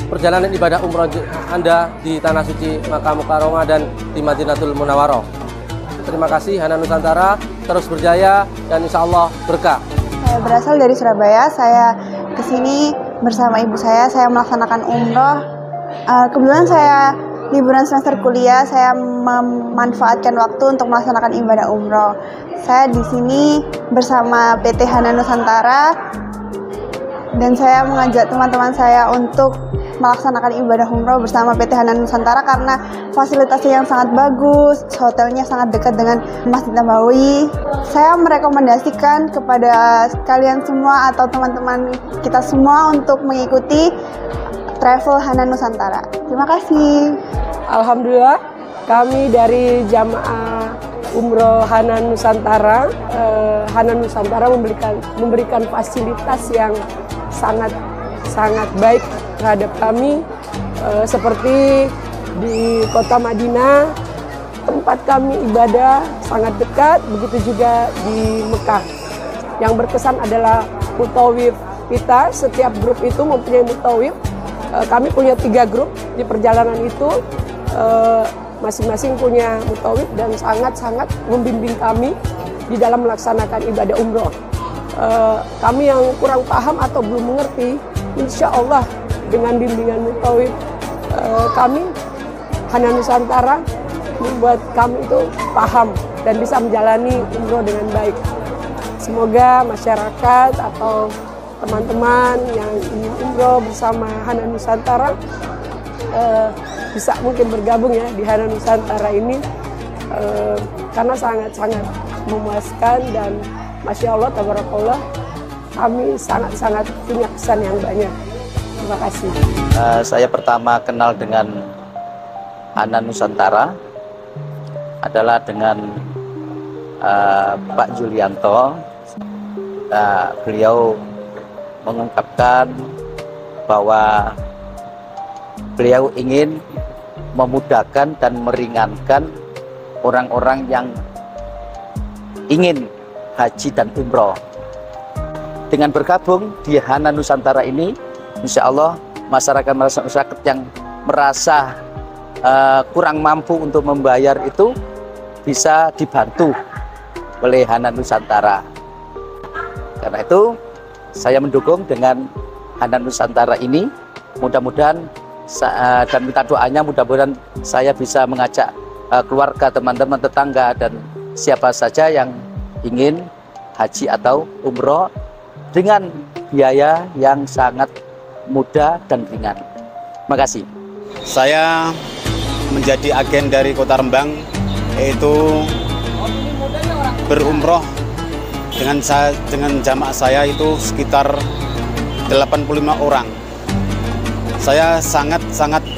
perjalanan ibadah umroh Anda di Tanah Suci Makkah Mukarramah dan di Madinatul Munawwaroh. Terima kasih Hanan Nusantara, terus berjaya dan insya Allah berkah. Saya berasal dari Surabaya, saya kesini bersama ibu saya melaksanakan umroh. Kebetulan saya liburan semester kuliah, saya memanfaatkan waktu untuk melaksanakan ibadah umroh. Saya di sini bersama PT Hanan Nusantara dan saya mengajak teman-teman saya untuk melaksanakan ibadah umroh bersama PT Hanan Nusantara karena fasilitasnya yang sangat bagus, hotelnya sangat dekat dengan Masjid Nabawi. Saya merekomendasikan kepada kalian semua atau teman-teman kita semua untuk mengikuti travel Hanan Nusantara. Terima kasih. Alhamdulillah, kami dari Jamaah Umroh Hanan Nusantara, Hanan Nusantara memberikan fasilitas yang sangat baik terhadap kami, seperti di kota Madinah, tempat kami ibadah sangat dekat, begitu juga di Mekah. Yang berkesan adalah mutawif kita, setiap grup itu mempunyai mutawif. Kami punya 3 grup di perjalanan itu, masing-masing punya mutawif dan sangat membimbing kami di dalam melaksanakan ibadah umroh. Kami yang kurang paham atau belum mengerti, insya Allah dengan bimbingan mutawif kami, Hanan Nusantara, membuat kami itu paham dan bisa menjalani umroh dengan baik. Semoga masyarakat atau teman-teman yang ingin umroh bersama Hanan Nusantara bisa mungkin bergabung ya di Hanan Nusantara ini, karena sangat memuaskan dan Masya Allah, tabarakallah, kami sangat punya kesan yang banyak. Terima kasih. Saya pertama kenal dengan Hanan Nusantara adalah dengan Pak Julianto. Beliau mengungkapkan bahwa beliau ingin memudahkan dan meringankan orang-orang yang ingin haji dan umroh. Dengan bergabung di Hanan Nusantara ini, insya Allah masyarakat yang merasa kurang mampu untuk membayar itu bisa dibantu oleh Hanan Nusantara. Karena itu saya mendukung dengan Hanan Nusantara ini. Mudah-mudahan dan minta doanya, mudah-mudahan saya bisa mengajak keluarga, teman-teman, tetangga, dan siapa saja yang ingin haji atau umroh dengan biaya yang sangat mudah dan ringan. Terima kasih. Saya menjadi agen dari Kota Rembang, yaitu berumroh dengan jamaah saya itu sekitar 85 orang. Saya sangat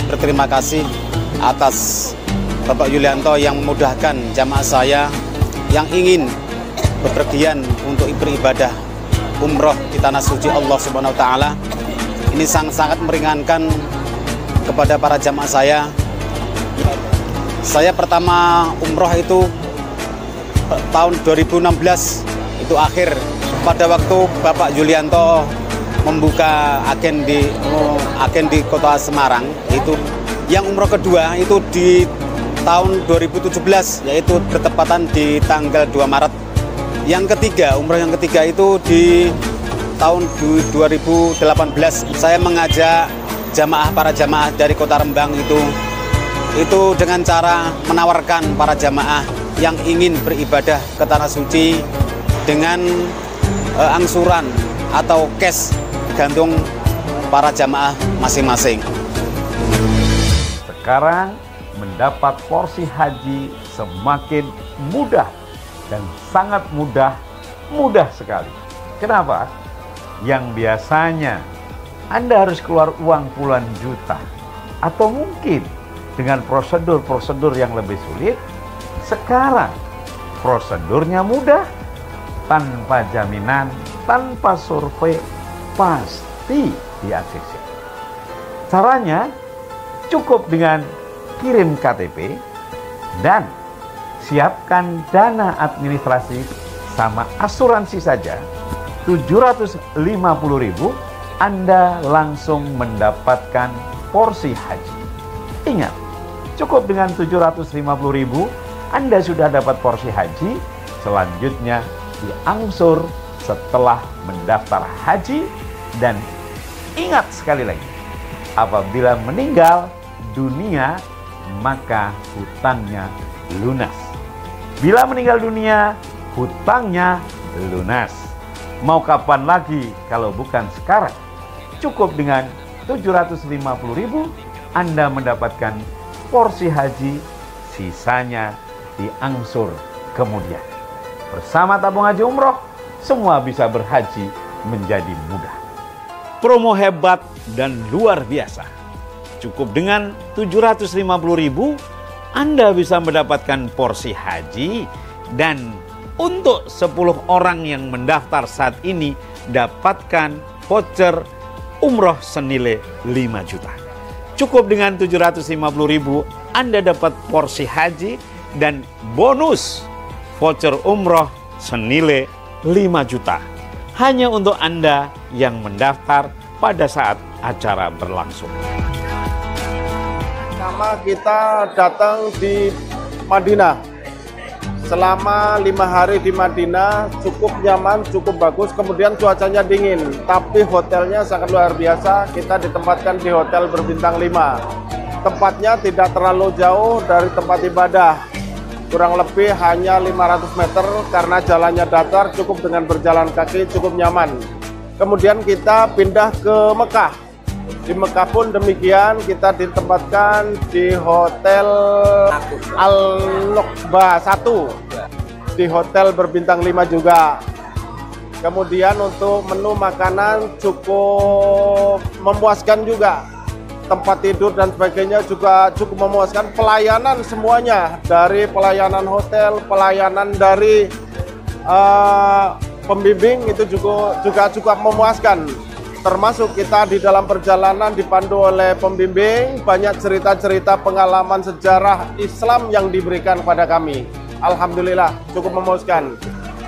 berterima kasih atas Bapak Yulianto yang memudahkan jamaah saya yang ingin bepergian untuk beribadah umroh di tanah suci Allah Subhanahu wa Ta'ala. Ini sangat meringankan kepada para jamaah saya. Saya pertama umroh itu tahun 2016 itu akhir, pada waktu Bapak Yulianto membuka agen di Kota Semarang. Itu yang umroh kedua itu di tahun 2017, yaitu bertepatan di tanggal 2 Maret. Yang ketiga, umroh yang ketiga itu di tahun 2018. Saya mengajak para jamaah dari Kota Rembang itu dengan cara menawarkan para jamaah yang ingin beribadah ke tanah suci dengan angsuran atau cash gantung para jamaah masing-masing. Sekarang mendapat porsi haji semakin mudah dan sangat mudah sekali. Kenapa? Yang biasanya Anda harus keluar uang puluhan juta atau mungkin dengan prosedur-prosedur yang lebih sulit, sekarang prosedurnya mudah, tanpa jaminan, tanpa survei, pasti di ACC. Caranya cukup dengan kirim KTP dan siapkan dana administrasi sama asuransi saja, 750.000, Anda langsung mendapatkan porsi haji. Ingat, cukup dengan 750.000, Anda sudah dapat porsi haji. Selanjutnya diangsur setelah mendaftar haji. Dan ingat sekali lagi, apabila meninggal dunia maka hutangnya lunas. Bila meninggal dunia hutangnya lunas. Mau kapan lagi kalau bukan sekarang? Cukup dengan 750.000 Anda mendapatkan porsi haji, sisanya diangsur kemudian. Bersama tabung haji umroh, semua bisa berhaji menjadi mudah. Promo hebat dan luar biasa. Cukup dengan 750.000 Anda bisa mendapatkan porsi haji, dan untuk 10 orang yang mendaftar saat ini dapatkan voucher umroh senilai 5 juta. Cukup dengan 750.000 Anda dapat porsi haji dan bonus voucher umroh senilai 5 juta. Hanya untuk Anda yang mendaftar pada saat acara berlangsung. Pertama kita datang di Madinah. Selama 5 hari di Madinah cukup nyaman, cukup bagus. Kemudian cuacanya dingin, tapi hotelnya sangat luar biasa. Kita ditempatkan di hotel berbintang 5. Tempatnya tidak terlalu jauh dari tempat ibadah. Kurang lebih hanya 500 meter karena jalannya datar, cukup dengan berjalan kaki, cukup nyaman. Kemudian kita pindah ke Mekah. Di Mekah pun demikian, kita ditempatkan di Hotel Al-Nuqba 1, di hotel berbintang 5 juga. Kemudian untuk menu makanan cukup memuaskan juga. Tempat tidur dan sebagainya juga cukup memuaskan. Pelayanan semuanya, dari pelayanan hotel, pelayanan dari pembimbing itu juga cukup memuaskan. Termasuk kita di dalam perjalanan dipandu oleh pembimbing, banyak cerita-cerita pengalaman sejarah Islam yang diberikan kepada kami. Alhamdulillah cukup memuaskan.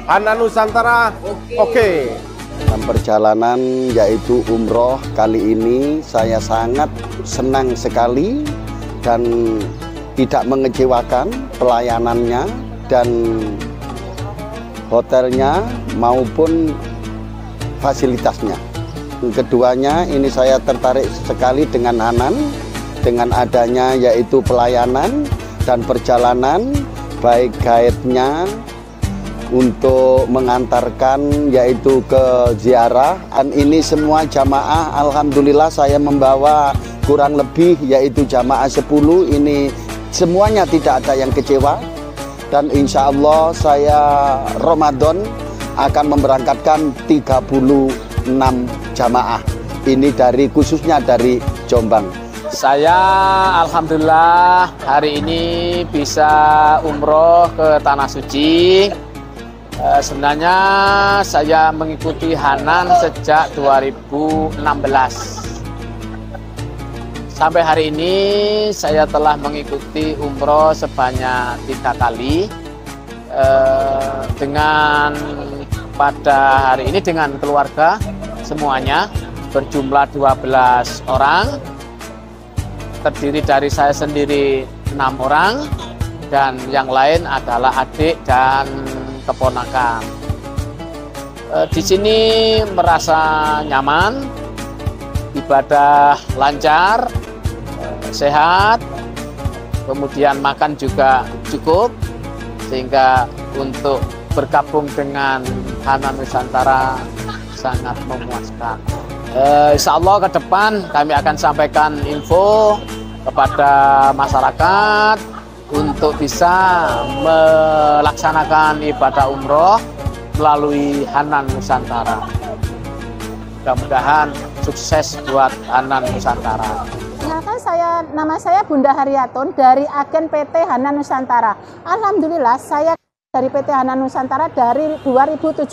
Hanan Nusantara oke. Dalam perjalanan yaitu umroh kali ini saya sangat senang sekali dan tidak mengecewakan pelayanannya, dan hotelnya maupun fasilitasnya. Keduanya ini saya tertarik sekali dengan Hanan, dengan adanya yaitu pelayanan dan perjalanan, baik guide-nya untuk mengantarkan yaitu ke ziarah. Dan ini semua jamaah, alhamdulillah saya membawa kurang lebih yaitu jamaah 10, ini semuanya tidak ada yang kecewa. Dan insya Allah saya Ramadan akan memberangkatkan 36 jamaah. Ini khususnya dari Jombang. Saya alhamdulillah hari ini bisa umroh ke Tanah Suci. Sebenarnya saya mengikuti Hanan sejak 2016. Sampai hari ini saya telah mengikuti umroh sebanyak 3 kali. Dengan pada hari ini dengan keluarga semuanya berjumlah 12 orang. Terdiri dari saya sendiri 6 orang dan yang lain adalah adik dan keponakan. Di sini merasa nyaman, ibadah lancar, sehat, kemudian makan juga cukup, sehingga untuk bergabung dengan Hanan Nusantara sangat memuaskan. Insya Allah ke depan kami akan sampaikan info kepada masyarakat untuk bisa melaksanakan ibadah umroh melalui Hanan Nusantara. Mudah-mudahan sukses buat Hanan Nusantara. Nama saya Bunda Haryatun dari agen PT Hanan Nusantara. Alhamdulillah saya dari PT Hanan Nusantara dari 2017.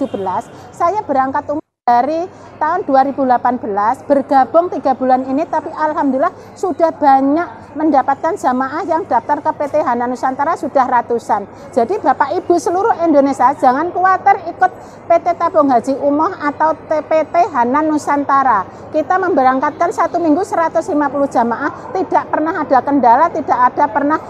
Saya berangkat umroh dari tahun 2018, bergabung 3 bulan ini, tapi alhamdulillah sudah banyak mendapatkan jamaah yang daftar ke PT Hanan Nusantara sudah ratusan. Jadi Bapak Ibu seluruh Indonesia jangan khawatir ikut PT Tabung Haji Umroh atau PT Hanan Nusantara. Kita memberangkatkan 1 minggu 150 jamaah, tidak pernah ada kendala, tidak ada pernah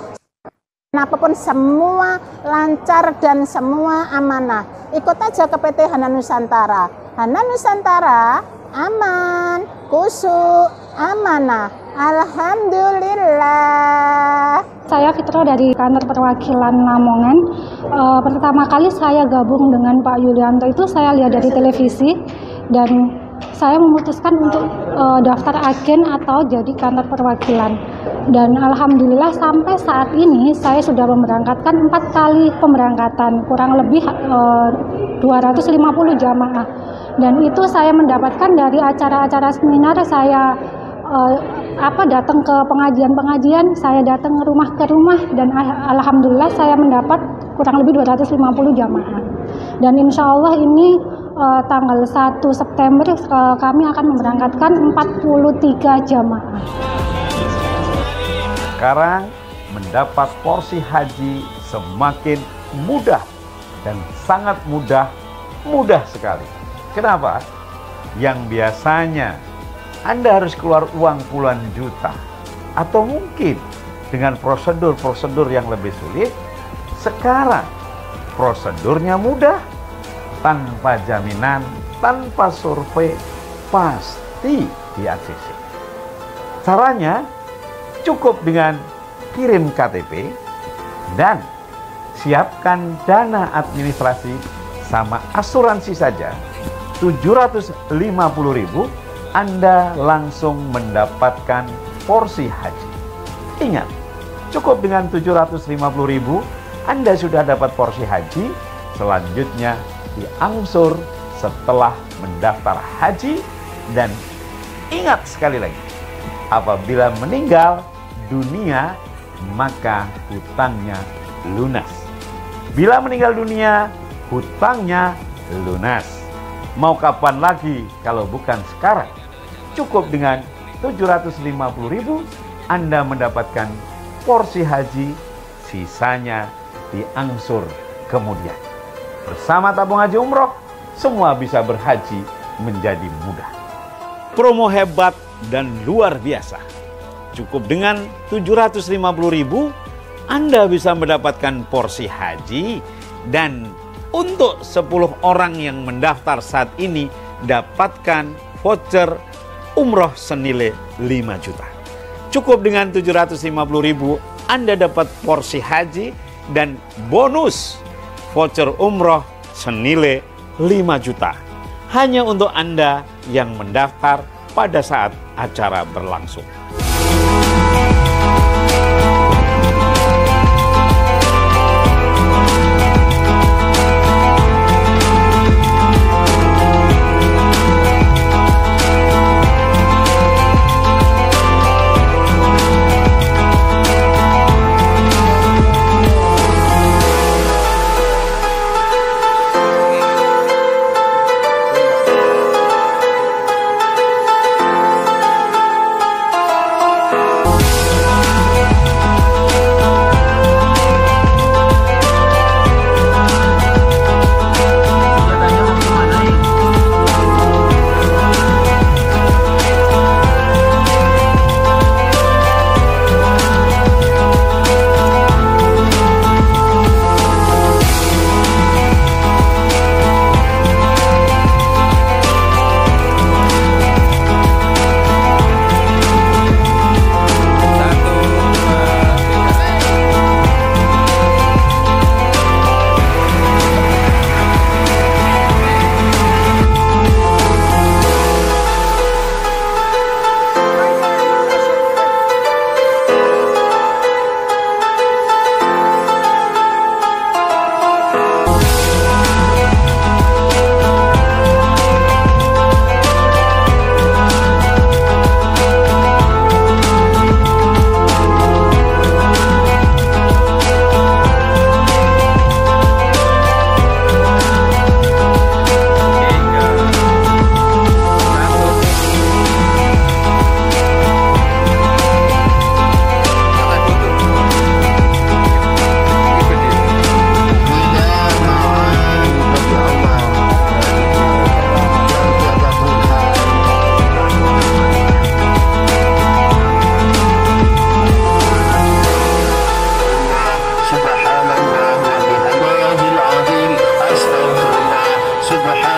apapun, semua lancar dan semua amanah. Ikut aja ke PT Hanan Nusantara. Hanan Nusantara aman, khusyuk, amanah. Alhamdulillah. Saya Fitra dari kantor perwakilan Lamongan. Pertama kali saya gabung dengan Pak Yulianto itu saya lihat dari televisi dan saya memutuskan untuk daftar agen atau jadi kantor perwakilan. Dan alhamdulillah sampai saat ini saya sudah memberangkatkan 4 kali pemberangkatan, kurang lebih 250 jamaah. Dan itu saya mendapatkan dari acara-acara seminar, saya datang ke pengajian-pengajian, saya datang rumah ke rumah, dan alhamdulillah saya mendapat kurang lebih 250 jamaah. Dan insya Allah ini tanggal 1 September kami akan memberangkatkan 43 jamaah. Sekarang mendapat porsi haji semakin mudah dan sangat mudah sekali. Kenapa? Yang biasanya Anda harus keluar uang puluhan juta atau mungkin dengan prosedur-prosedur yang lebih sulit, sekarang prosedurnya mudah, tanpa jaminan, tanpa survei, pasti di-ACC. Caranya cukup dengan kirim KTP dan siapkan dana administrasi sama asuransi saja. 750.000 Anda langsung mendapatkan porsi haji. Ingat, cukup dengan 750.000 Anda sudah dapat porsi haji. Selanjutnya diangsur setelah mendaftar haji. Dan ingat sekali lagi, apabila meninggal dunia maka hutangnya lunas. Bila meninggal dunia hutangnya lunas. Mau kapan lagi kalau bukan sekarang? Cukup dengan 750.000 Anda mendapatkan porsi haji, sisanya diangsur kemudian. Bersama tabung haji umroh, semua bisa berhaji menjadi mudah. Promo hebat dan luar biasa. Cukup dengan 750.000 Anda bisa mendapatkan porsi haji, dan untuk 10 orang yang mendaftar saat ini dapatkan voucher umroh senilai 5 juta. Cukup dengan 750.000 Anda dapat porsi haji dan bonus voucher umroh senilai 5 juta. Hanya untuk Anda yang mendaftar pada saat acara berlangsung. Subhanallah